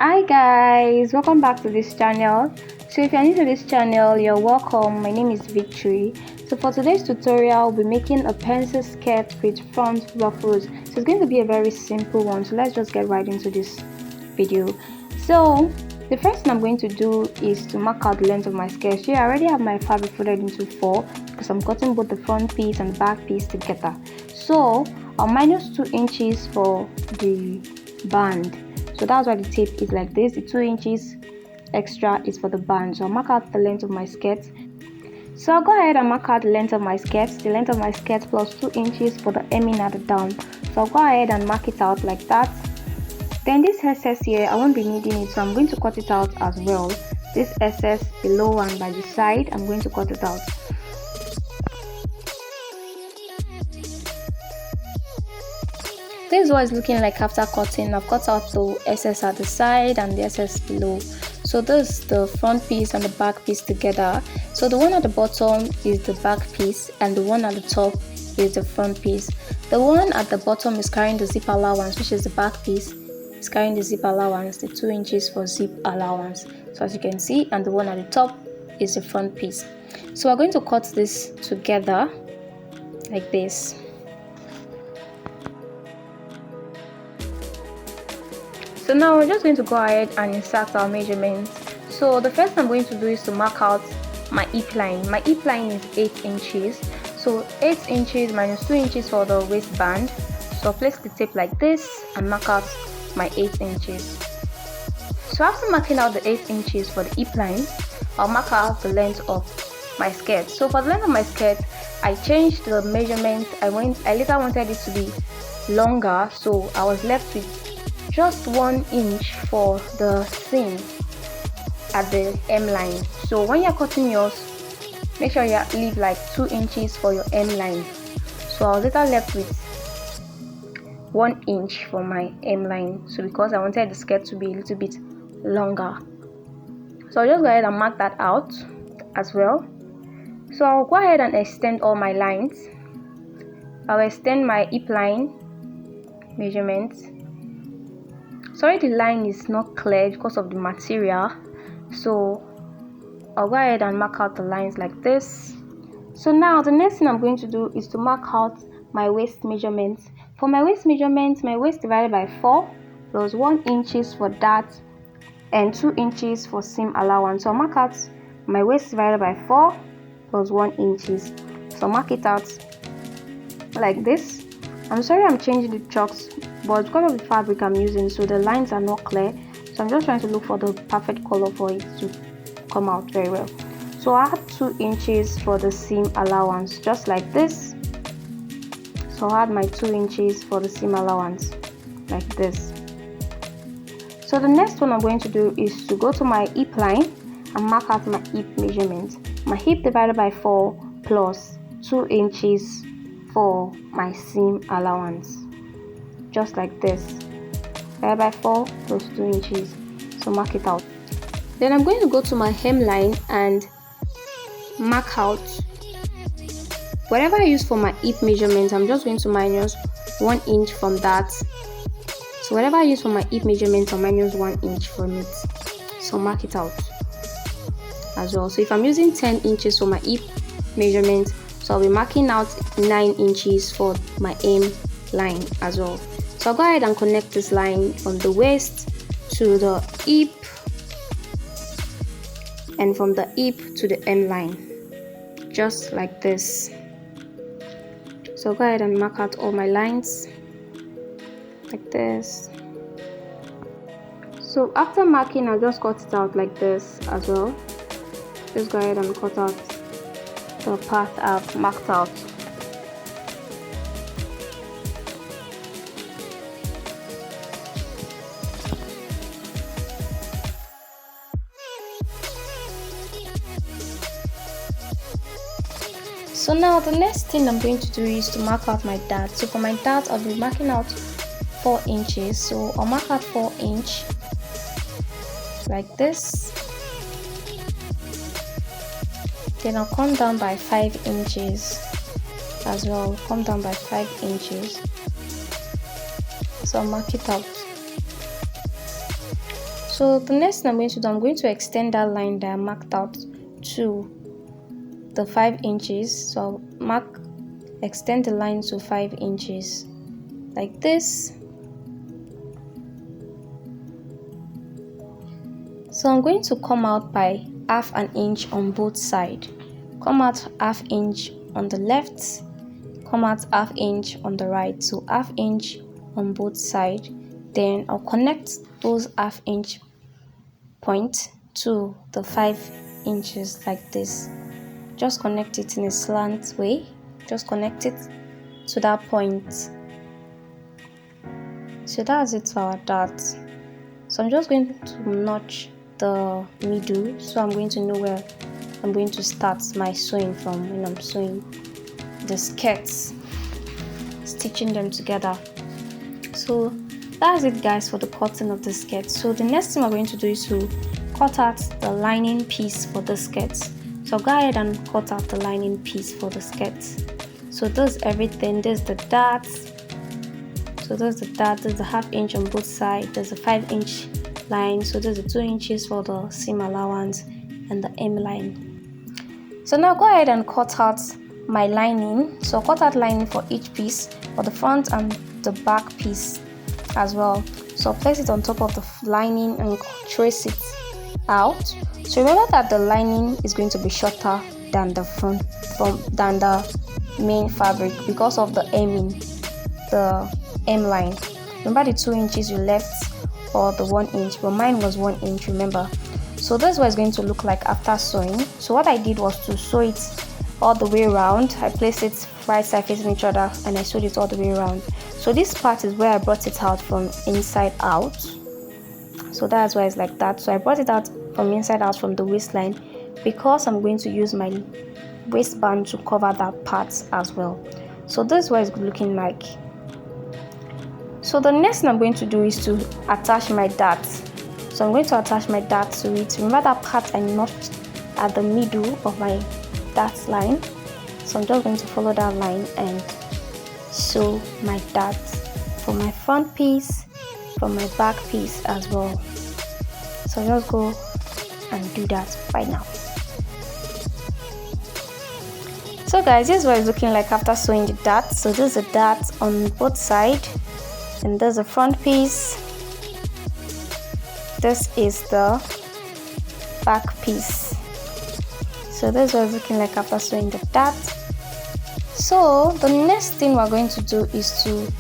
Hi guys, welcome back to this channel. So if you're new to this channel, you're welcome. My name is Victory. So for today's tutorial, we'll be making a pencil skirt with front ruffles. So it's going to be a very simple one, so let's just get right into this video. So the first thing I'm going to do is to mark out the length of my skirt. Here I already have my fabric folded into 4 because I'm cutting both the front piece and the back piece together. So I'll minus 2 inches for the band. So that's why the tape is like this. The 2 inches extra is for the band. So I'll mark out the length of my skirt. So I'll go ahead and mark out the length of my skirt. The length of my skirt plus 2 inches for the hemming at the down. So I'll go ahead and mark it out like that. Then this excess here, I won't be needing it, so I'm going to cut it out as well. This excess below and by the side, I'm going to cut it out. This is what it's looking like after cutting. I've cut out the excess at the side and the excess below. So this is the front piece and the back piece together. So the one at the bottom is the back piece and the one at the top is the front piece. The one at the bottom is carrying the zip allowance, which is the back piece. It's carrying the zip allowance, the 2 inches for zip allowance. So as you can see, and the one at the top is the front piece. So we're going to cut this together like this. So now we're just going to go ahead and insert our measurements. So the first thing I'm going to do is to mark out my hip line. My hip line is 8 inches. So 8 inches minus 2 inches for the waistband. So I'll place the tape like this and mark out my 8 inches. So after marking out the 8 inches for the hip line, I'll mark out the length of my skirt. So for the length of my skirt, I changed the measurement. I later wanted it to be longer, so I was left with just 1 inch for the seam at the hem line. So when you're cutting yours, make sure you leave like 2 inches for your hem line. So I was later left with 1 inch for my hem line. So because I wanted the skirt to be a little bit longer, so I'll just go ahead and mark that out as well. So I'll go ahead and extend all my lines. I'll extend my hip line measurement. Sorry, the line is not clear because of the material, so I'll go ahead and mark out the lines like this. So now the next thing I'm going to do is to mark out my waist measurement. For my waist measurement, my waist divided by 4 plus 1 inches for that and 2 inches for seam allowance. So I'll mark out my waist divided by 4 plus 1 inches. So I'll mark it out like this. I'm sorry I'm changing the chalks, but because of the fabric I'm using, so the lines are not clear. So I'm just trying to look for the perfect color for it to come out very well. So I have 2 inches for the seam allowance, just like this. So I add my 2 inches for the seam allowance like this. So the next one I'm going to do is to go to my hip line and mark out my hip measurement. My hip divided by 4 plus 2 inches for my seam allowance, just like this. Divided by 4 plus 2 inches. So mark it out. Then I'm going to go to my hem line and mark out whatever I use for my hip measurement. I'm just going to minus 1 inch from that. So whatever I use for my hip measurement, I'll minus 1 inch from it. So mark it out as well. So if I'm using 10 inches for my hip measurement, so I'll be marking out 9 inches for my hem line as well. So I'll go ahead and connect this line from the waist to the hip and from the hip to the hem line, just like this. So go ahead and mark out all my lines like this. So after marking, I'll just cut it out like this as well. Just go ahead and cut out the part I've marked out. So now the next thing I'm going to do is to mark out my dart. So for my dart, I'll be marking out 4 inches. So I'll mark out 4 inch like this. Then I'll come down by 5 inches as well. Come down by 5 inches. So I'll mark it out. So the next thing I'm going to do, I'm going to extend that line that I marked out to the 5 inches. So I'll extend the line to 5 inches like this. So I'm going to come out by half an inch on both sides. Come out half inch on the left, come out half inch on the right. So half inch on both sides. Then I'll connect those half inch points to the 5 inches like this. Just connect it in a slant way. Just connect it to that point. So that's it for our dart. So I'm just going to notch the middle, so I'm going to know where I'm going to start my sewing from when I'm sewing the skirts, stitching them together. So that's it, guys, for the cutting of the skirt. So the next thing we're going to do is to cut out the lining piece for the skirts. So go ahead and cut out the lining piece for the skirts. So there's everything. There's the dart. So there's the dart. There's the half inch on both sides. There's a 5 inch line. So there's the 2 inches for the seam allowance and the hem line. So now go ahead and cut out my lining. So cut out lining for each piece, for the front and the back piece as well. So place it on top of the lining and trace it out. So remember that the lining is going to be shorter than the front, than the main fabric because of the hemming, the hem line. Remember the 2 inches you left or the 1 inch, but mine was 1 inch, remember. So this is what it's going to look like after sewing. So what I did was to sew it all the way around. I placed it right side facing each other and I sewed it all the way around. So this part is where I brought it out from inside out. So that's why it's like that. So I brought it out from inside out from the waistline because I'm going to use my waistband to cover that part as well. So this is what it's looking like. So the next thing I'm going to do is to attach my dart. So I'm going to attach my dart to it. Remember that part I notched at the middle of my dart line. So I'm just going to follow that line and sew my dart for my front piece, for my back piece as well. So just go and do that right now. So guys, this is what it's looking like after sewing the dart. So this is a dart on both sides, and there's a front piece. This is the back piece. So this is what it's looking like after sewing the dart. So the next thing we're going to do is to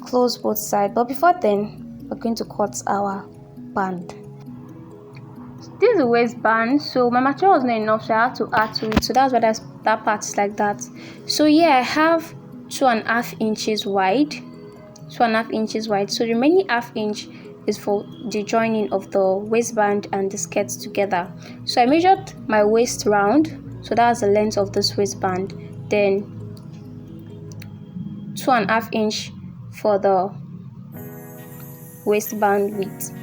close both sides, but before then we're going to cut our band. This is the waistband, so my material was not enough, so I had to add to it. So that's why that part is like that. So yeah, I have 2.5 inches wide, 2.5 inches wide. So the remaining half inch is for the joining of the waistband and the skirts together. So I measured my waist round, so that's the length of this waistband, then 2.5 inch for the waistband width.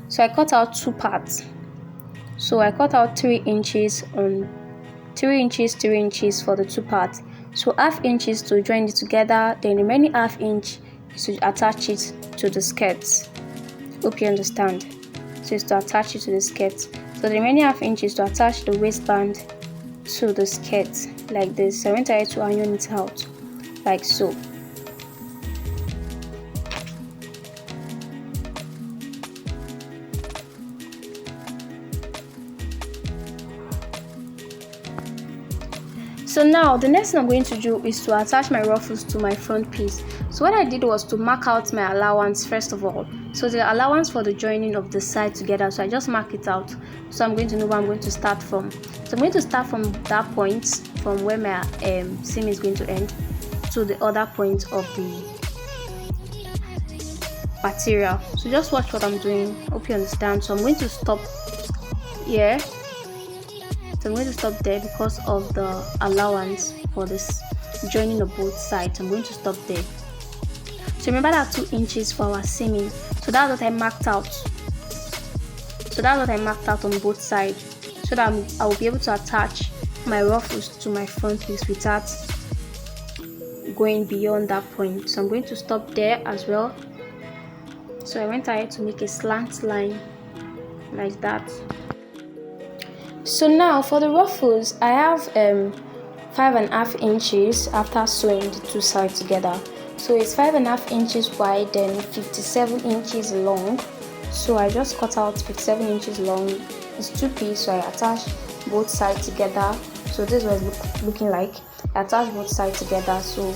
So I cut out two parts. So I cut out 3 inches on 3 inches, 3 inches for the two parts. So half inches to join it together, then the remaining half inch is to attach it to the skirts. Hope you understand. So it's to attach it to the skirts. So the remaining half inch is to attach the waistband to the skirt like this. So I went ahead to iron it out like so. So now the next thing I'm going to do is to attach my ruffles to my front piece. So what I did was to mark out my allowance first of all. So the allowance for the joining of the side together, so I just mark it out. So I'm going to know where I'm going to start from. So I'm going to start from that point, from where my seam is going to end, to the other point of the material. So just watch what I'm doing. Hope you understand. So I'm going to stop here. So I'm going to stop there because of the allowance for this joining of both sides. I'm going to stop there. So remember that 2 inches for our seaming. So that's what I marked out. So that's what I marked out on both sides, so that I will be able to attach my ruffles to my front piece without going beyond that point. So I'm going to stop there as well. So I went ahead to make a slant line like that. So now for the ruffles, I have 5.5 inches after sewing the two sides together. So it's 5.5 inches wide and 57 inches long. So I just cut out 57 inches long. It's 2 pieces, so I attach both sides together. So this was looking like. I attach both sides together. So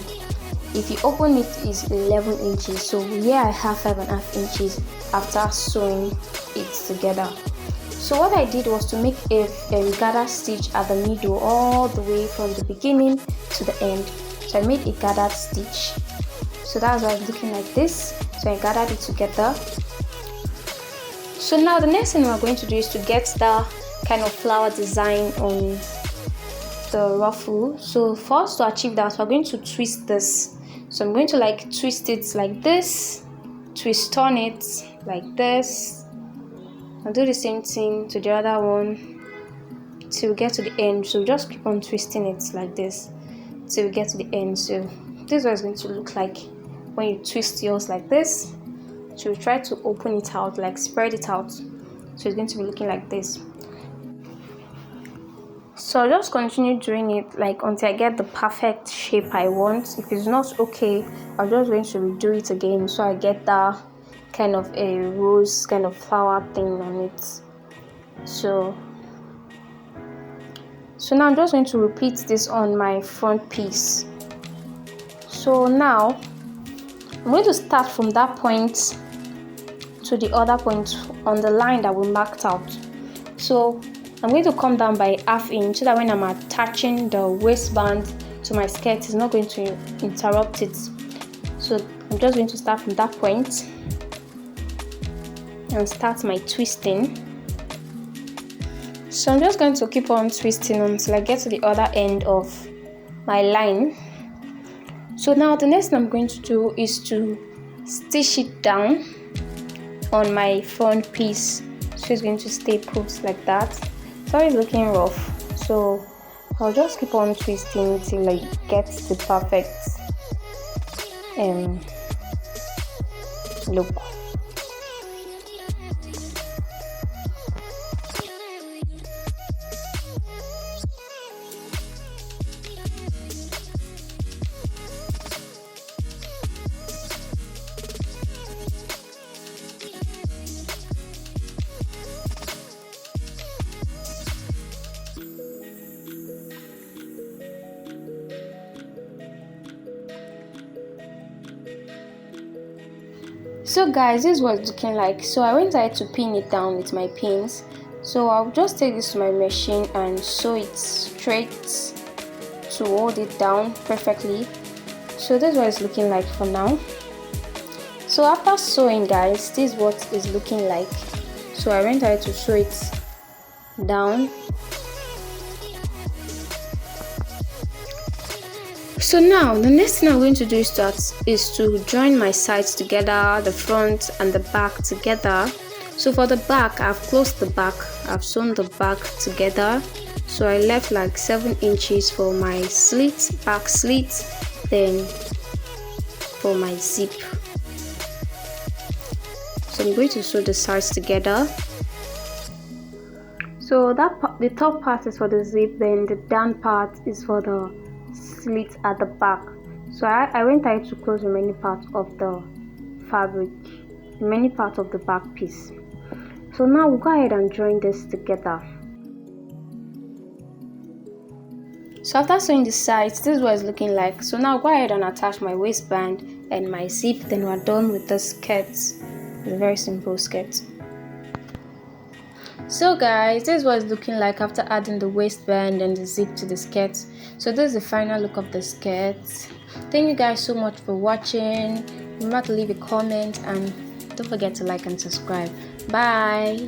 if you open it, is 11 inches. So here I have 5.5 inches after sewing it together. So what I did was to make a gathered stitch at the middle all the way from the beginning to the end. So I made a gathered stitch. So that's why it's looking like this. So I gathered it together. So now the next thing we're going to do is to get that kind of flower design on the ruffle. So for us to achieve that, we're going to twist this. So I'm going to like twist it like this, turn it like this. I'll do the same thing to the other one till we get to the end. So just keep on twisting it like this till we get to the end. So this is what it's going to look like when you twist yours like this. So try to open it out, like spread it out. So it's going to be looking like this. So I'll just continue doing it like until I get the perfect shape I want. If it's not okay, I'm just going to redo it again so I get that kind of a rose kind of flower thing on it. So now I'm just going to repeat this on my front piece. So now I'm going to start from that point to the other point on the line that we marked out. So I'm going to come down by 1/2 inch so that when I'm attaching the waistband to my skirt, it's not going to interrupt it. So I'm just going to start from that point and start my twisting. So I'm just going to keep on twisting until I get to the other end of my line. So now the next thing I'm going to do is to stitch it down on my front piece. So it's going to stay put like that. So it's looking rough, so I'll just keep on twisting till I get the perfect look. So guys, this was looking like. So I went ahead to pin it down with my pins. So I'll just take this to my machine and sew it straight to hold it down perfectly. So this is what it's looking like for now. So after sewing, guys, this is what it's looking like. So I went ahead to sew it down. So now the next thing I'm going to do is to join my sides together, the front and the back together. So for the back, I've closed the back, I've sewn the back together. So I left like 7 inches for my slit, back slit, then for my zip. So I'm going to sew the sides together. So the top part is for the zip, then the down part is for the slit at the back. So I went ahead to close the remaining part of the fabric, the remaining part of the back piece. So now we'll go ahead and join this together. So after sewing the sides, this is what it's looking like. So now I'll go ahead and attach my waistband and my zip, then we're done with the skirt. It's a very simple skirt. So guys, this is what it's looking like after adding the waistband and the zip to the skirt. So this is the final look of the skirt. Thank you guys so much for watching. Remember to leave a comment and don't forget to like and subscribe. Bye.